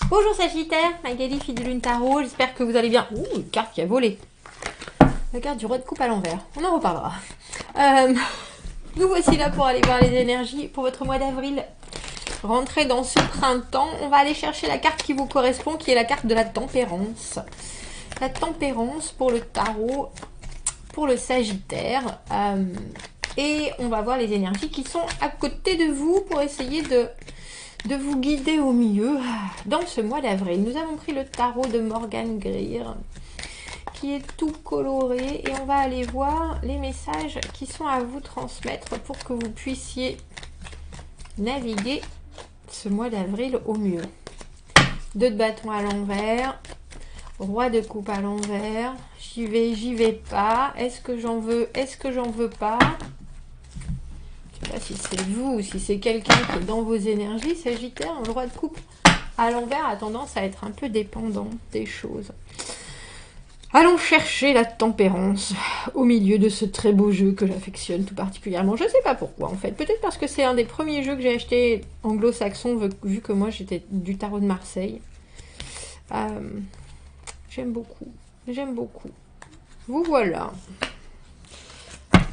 Bonjour Sagittaire, Magali, fille de Lune Tarot, j'espère que vous allez bien. Ouh, une carte qui a volé. La carte du roi de coupe à l'envers, on en reparlera. Nous voici là pour aller voir les énergies pour votre mois d'avril. Rentrez dans ce printemps, on va aller chercher la carte qui vous correspond, qui est la carte de la tempérance. La tempérance pour le tarot, pour le Sagittaire. Et on va voir les énergies qui sont à côté de vous pour essayer de vous guider au mieux dans ce mois d'avril. Nous avons pris le tarot de Morgan Greer qui est tout coloré et on va aller voir les messages qui sont à vous transmettre pour que vous puissiez naviguer ce mois d'avril au mieux. 2 de bâton à l'envers, roi de coupe à l'envers, j'y vais pas, est-ce que j'en veux pas? Je sais pas si c'est vous ou si c'est quelqu'un qui est dans vos énergies, Sagittaire. Le roi de coupe à l'envers a tendance à être un peu dépendant des choses. Allons chercher la tempérance au milieu de ce très beau jeu que j'affectionne tout particulièrement. Je ne sais pas pourquoi en fait. Peut-être parce que c'est un des premiers jeux que j'ai acheté anglo-saxon, vu que moi j'étais du tarot de Marseille. J'aime beaucoup. J'aime beaucoup. Vous voilà.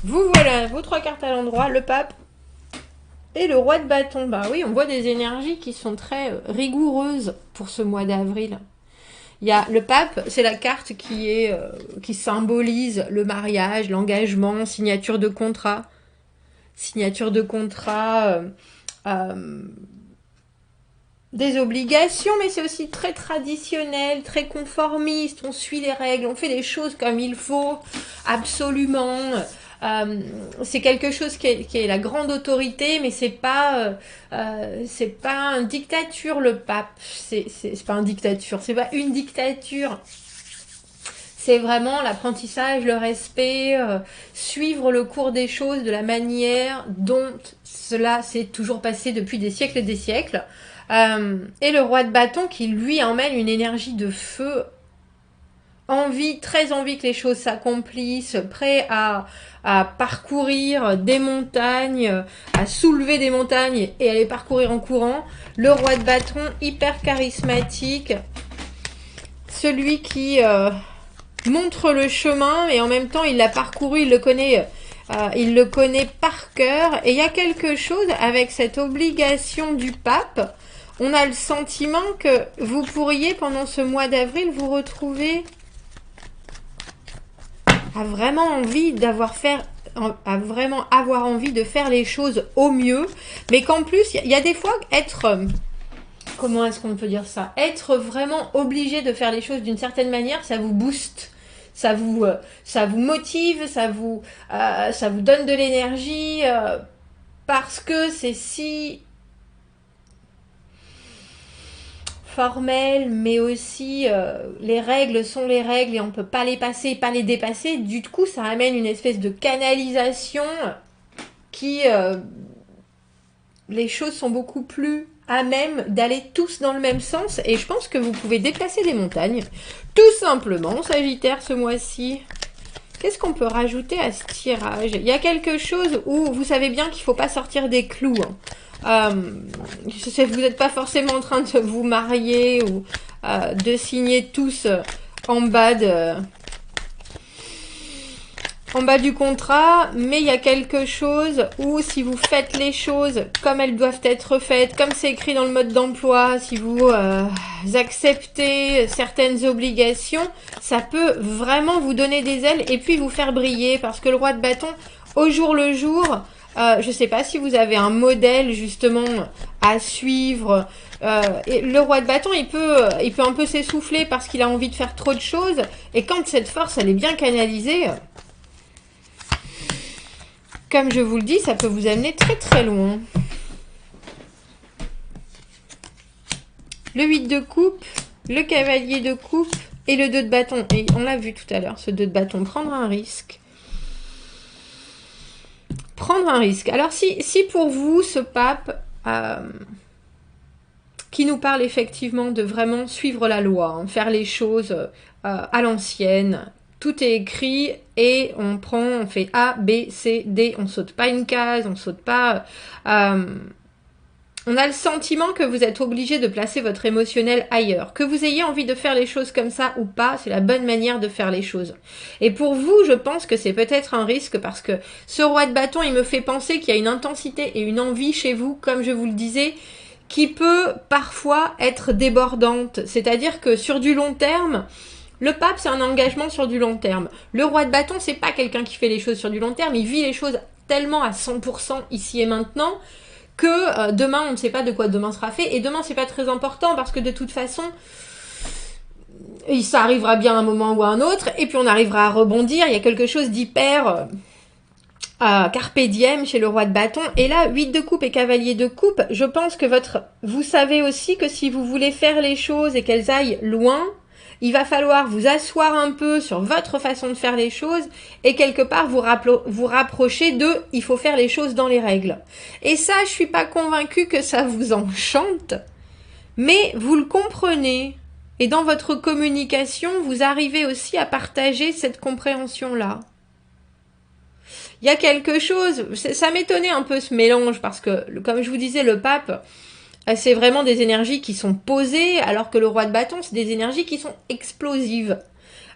Vous voilà, vos 3 cartes à l'endroit, le pape et le roi de bâton. Bah oui, on voit des énergies qui sont très rigoureuses pour ce mois d'avril. Il y a le pape, c'est la carte qui symbolise le mariage, l'engagement, signature de contrat. Signature de contrat, des obligations, mais c'est aussi très traditionnel, très conformiste. On suit les règles, on fait les choses comme il faut, absolument. C'est quelque chose qui est la grande autorité, mais c'est pas une dictature, le pape. C'est pas une dictature, c'est pas une dictature. C'est vraiment l'apprentissage, le respect, suivre le cours des choses de la manière dont cela s'est toujours passé depuis des siècles et des siècles. Et le roi de bâton qui lui emmène une énergie de feu, très envie que les choses s'accomplissent, prêt à parcourir des montagnes, à soulever des montagnes et à les parcourir en courant. Le roi de bâton, hyper charismatique, celui qui montre le chemin, mais en même temps il l'a parcouru, il le connaît par cœur. Et il y a quelque chose avec cette obligation du pape. On a le sentiment que vous pourriez, pendant ce mois d'avril, vous retrouver à vraiment avoir envie de faire les choses au mieux, mais qu'en plus, il y a des fois comment est-ce qu'on peut dire ça? Être vraiment obligé de faire les choses d'une certaine manière, ça vous booste. Ça vous motive, ça vous donne de l'énergie, parce que c'est si formel, mais aussi les règles sont les règles et on ne peut pas les passer, pas les dépasser. Du coup, ça amène une espèce de canalisation qui... les choses sont beaucoup plus à même d'aller tous dans le même sens. Et je pense que vous pouvez déplacer des montagnes, tout simplement, Sagittaire, ce mois-ci. Qu'est-ce qu'on peut rajouter à ce tirage? Il y a quelque chose où vous savez bien qu'il ne faut pas sortir des clous. Vous n'êtes pas forcément en train de vous marier ou de signer tous en bas du contrat, mais il y a quelque chose où si vous faites les choses comme elles doivent être faites, comme c'est écrit dans le mode d'emploi, si vous acceptez certaines obligations, ça peut vraiment vous donner des ailes et puis vous faire briller, parce que le roi de bâton, au jour le jour, je ne sais pas si vous avez un modèle justement à suivre. Et le roi de bâton, il peut un peu s'essouffler parce qu'il a envie de faire trop de choses, et quand cette force elle est bien canalisée, comme je vous le dis, ça peut vous amener très très loin. Le 8 de coupe, le cavalier de coupe et le 2 de bâton. Et on l'a vu tout à l'heure, ce 2 de bâton, prendre un risque. Prendre un risque. Alors si pour vous, ce pape qui nous parle effectivement de vraiment suivre la loi, hein, faire les choses à l'ancienne, tout est écrit et on fait A, B, C, D, on saute pas une case, on saute pas On a le sentiment que vous êtes obligé de placer votre émotionnel ailleurs. Que vous ayez envie de faire les choses comme ça ou pas, c'est la bonne manière de faire les choses. Et pour vous, je pense que c'est peut-être un risque parce que ce roi de bâton, il me fait penser qu'il y a une intensité et une envie chez vous, comme je vous le disais, qui peut parfois être débordante. C'est-à-dire que sur du long terme, le pape, c'est un engagement sur du long terme. Le roi de bâton, c'est pas quelqu'un qui fait les choses sur du long terme, il vit les choses tellement à 100% ici et maintenant que demain, on ne sait pas de quoi demain sera fait. Et demain, c'est pas très important parce que de toute façon, ça arrivera bien à un moment ou à un autre. Et puis, on arrivera à rebondir. Il y a quelque chose d'hyper carpe diem chez le roi de bâton. Et là, 8 de coupe et cavalier de coupe, je pense que vous savez aussi que si vous voulez faire les choses et qu'elles aillent loin, il va falloir vous asseoir un peu sur votre façon de faire les choses et quelque part vous rapprocher de « il faut faire les choses dans les règles ». Et ça, je suis pas convaincue que ça vous enchante, mais vous le comprenez. Et dans votre communication, vous arrivez aussi à partager cette compréhension-là. Il y a quelque chose, ça m'étonnait un peu ce mélange parce que, comme je vous disais, le pape, c'est vraiment des énergies qui sont posées, alors que le roi de bâton, c'est des énergies qui sont explosives.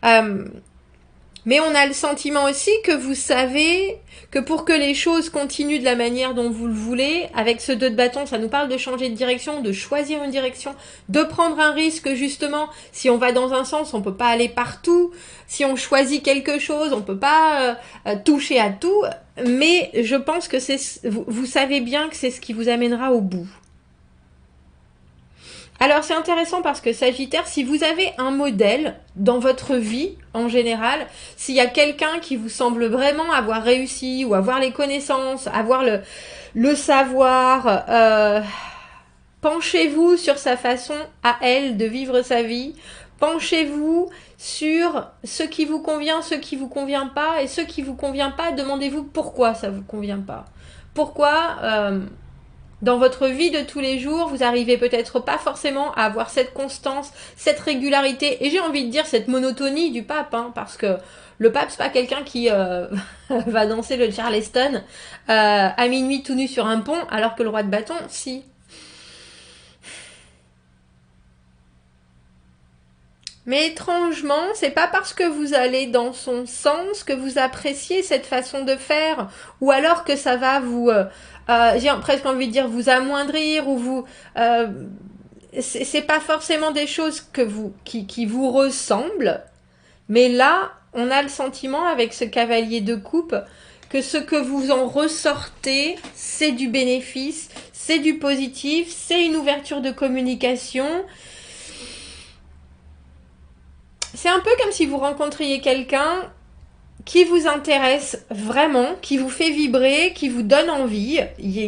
Mais on a le sentiment aussi que vous savez que pour que les choses continuent de la manière dont vous le voulez, avec ce 2 de bâton, ça nous parle de changer de direction, de choisir une direction, de prendre un risque justement. Si on va dans un sens, on peut pas aller partout. Si on choisit quelque chose, on peut pas toucher à tout. Mais je pense que vous savez bien que c'est ce qui vous amènera au bout. Alors c'est intéressant parce que Sagittaire, si vous avez un modèle dans votre vie en général, s'il y a quelqu'un qui vous semble vraiment avoir réussi ou avoir les connaissances, avoir le savoir, penchez-vous sur sa façon à elle de vivre sa vie, penchez-vous sur ce qui vous convient, ce qui vous convient pas, et ce qui vous convient pas, demandez-vous pourquoi ça vous convient pas. Pourquoi dans votre vie de tous les jours, vous arrivez peut-être pas forcément à avoir cette constance, cette régularité, et j'ai envie de dire cette monotonie du pape, hein, parce que le pape, c'est pas quelqu'un qui va danser le Charleston à minuit tout nu sur un pont, alors que le roi de bâton, si. Mais étrangement, c'est pas parce que vous allez dans son sens que vous appréciez cette façon de faire, ou alors que ça va vous, j'ai presque envie de dire, vous amoindrir, ou vous, c'est pas forcément des choses qui vous ressemblent, mais là, on a le sentiment avec ce cavalier de coupe que ce que vous en ressortez, c'est du bénéfice, c'est du positif, c'est une ouverture de communication. C'est un peu comme si vous rencontriez quelqu'un qui vous intéresse vraiment, qui vous fait vibrer, qui vous donne envie,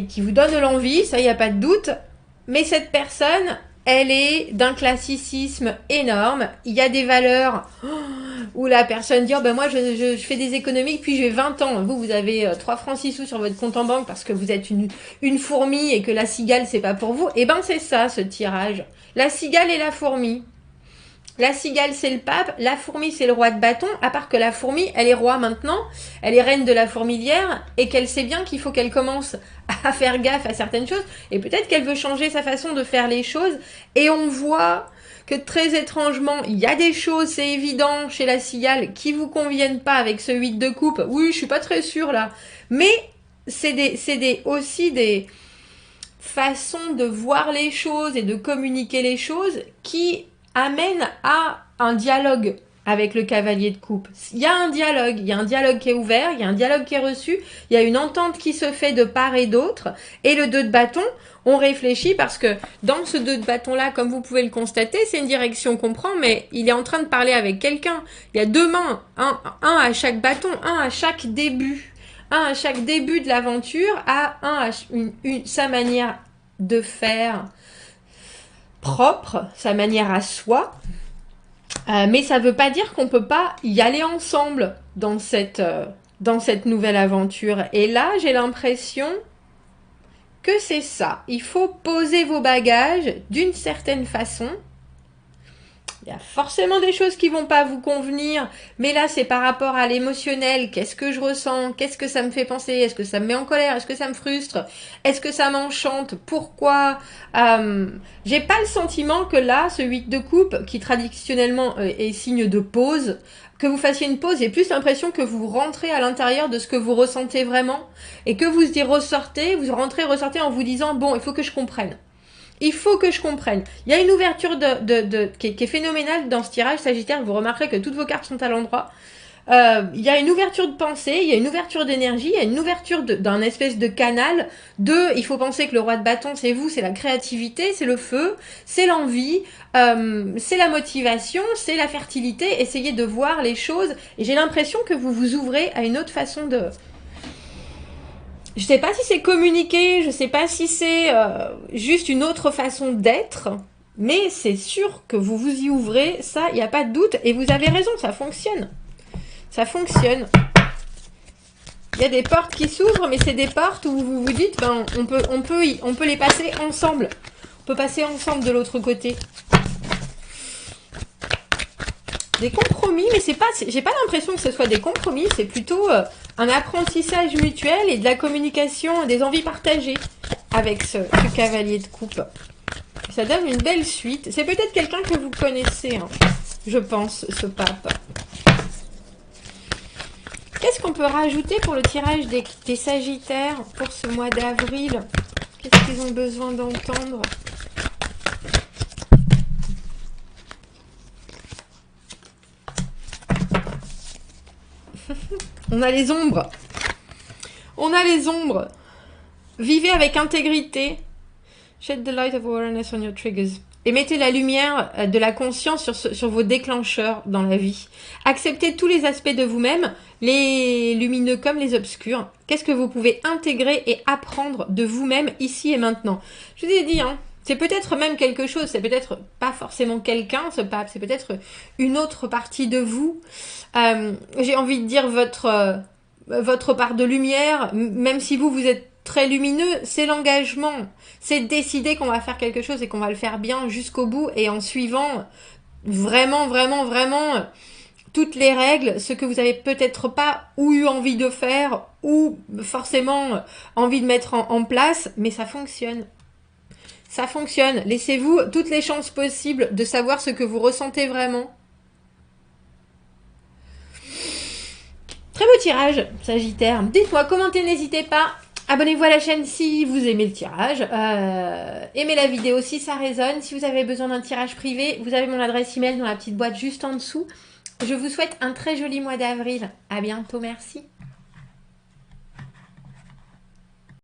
qui vous donne l'envie, ça, il n'y a pas de doute. Mais cette personne, elle est d'un classicisme énorme. Il y a des valeurs où la personne dit, oh ben moi je fais des économies depuis j'ai 20 ans. Vous avez 3 francs 6 sous sur votre compte en banque parce que vous êtes une fourmi et que la cigale, c'est pas pour vous. Et ben c'est ça, ce tirage. La cigale et la fourmi. La cigale, c'est le pape. La fourmi, c'est le roi de bâton. À part que la fourmi, elle est roi maintenant. Elle est reine de la fourmilière. Et qu'elle sait bien qu'il faut qu'elle commence à faire gaffe à certaines choses. Et peut-être qu'elle veut changer sa façon de faire les choses. Et on voit que très étrangement, il y a des choses, c'est évident, chez la cigale, qui vous conviennent pas avec ce 8 de coupe. Oui, je suis pas très sûre là. Mais c'est aussi des façons de voir les choses et de communiquer les choses qui amène à un dialogue avec le cavalier de coupe. Il y a un dialogue qui est ouvert, il y a un dialogue qui est reçu, il y a une entente qui se fait de part et d'autre, et le 2 de bâton, on réfléchit parce que dans ce 2 de bâton là, comme vous pouvez le constater, c'est une direction qu'on prend, mais il est en train de parler avec quelqu'un. Il y a 2 mains, un à chaque bâton, un à chaque début. Un à chaque début de l'aventure, sa manière de faire propre, sa manière à soi, mais ça veut pas dire qu'on peut pas y aller ensemble dans cette nouvelle aventure. Et là, j'ai l'impression que c'est ça. Il faut poser vos bagages d'une certaine façon. Il y a forcément des choses qui vont pas vous convenir, mais là c'est par rapport à l'émotionnel. Qu'est-ce que je ressens? Qu'est-ce que ça me fait penser? Est-ce que ça me met en colère? Est-ce que ça me frustre? Est-ce que ça m'enchante? Pourquoi? J'ai pas le sentiment que là, ce 8 de coupe, qui traditionnellement est signe de pause, que vous fassiez une pause, j'ai plus l'impression que vous rentrez à l'intérieur de ce que vous ressentez vraiment, et que vous y ressortez, vous ressortez en vous disant, bon, il faut que je comprenne. Il faut que je comprenne. Il y a une ouverture qui est phénoménale dans ce tirage Sagittaire. Vous remarquerez que toutes vos cartes sont à l'endroit. Il y a une ouverture de pensée, il y a une ouverture d'énergie, il y a une ouverture d'un espèce de canal. Il faut penser que le roi de bâton, c'est vous, c'est la créativité, c'est le feu, c'est l'envie, c'est la motivation, c'est la fertilité. Essayez de voir les choses. Et j'ai l'impression que vous vous ouvrez à une autre façon de... Je sais pas si c'est communiquer, je sais pas si c'est juste une autre façon d'être, mais c'est sûr que vous vous y ouvrez, ça, il n'y a pas de doute, et vous avez raison, ça fonctionne. Ça fonctionne. Il y a des portes qui s'ouvrent, mais c'est des portes où vous vous dites, ben, on peut les passer ensemble. On peut passer ensemble de l'autre côté. Des compromis, mais c'est pas, j'ai pas l'impression que ce soit des compromis, c'est plutôt un apprentissage mutuel et de la communication, des envies partagées avec ce cavalier de coupe. Ça donne une belle suite. C'est peut-être quelqu'un que vous connaissez, hein, je pense, ce pape. Qu'est-ce qu'on peut rajouter pour le tirage des Sagittaires pour ce mois d'avril? Qu'est-ce qu'ils ont besoin d'entendre? On a les ombres. On a les ombres. Vivez avec intégrité. Shed the light of awareness on your triggers. Et mettez la lumière de la conscience sur vos déclencheurs dans la vie. Acceptez tous les aspects de vous-même, les lumineux comme les obscurs. Qu'est-ce que vous pouvez intégrer et apprendre de vous-même ici et maintenant? Je vous ai dit, hein, c'est peut-être même quelque chose, c'est peut-être pas forcément quelqu'un, ce pape, c'est peut-être une autre partie de vous. J'ai envie de dire votre part de lumière, même si vous êtes très lumineux, c'est l'engagement. C'est décider qu'on va faire quelque chose et qu'on va le faire bien jusqu'au bout et en suivant vraiment, vraiment, vraiment toutes les règles, ce que vous avez peut-être pas ou eu envie de faire ou forcément envie de mettre en place, mais ça fonctionne. Ça fonctionne. Laissez-vous toutes les chances possibles de savoir ce que vous ressentez vraiment. Très beau tirage, Sagittaire. Dites-moi, commentez, n'hésitez pas. Abonnez-vous à la chaîne si vous aimez le tirage. Aimez la vidéo si ça résonne. Si vous avez besoin d'un tirage privé, vous avez mon adresse email dans la petite boîte juste en dessous. Je vous souhaite un très joli mois d'avril. À bientôt, merci.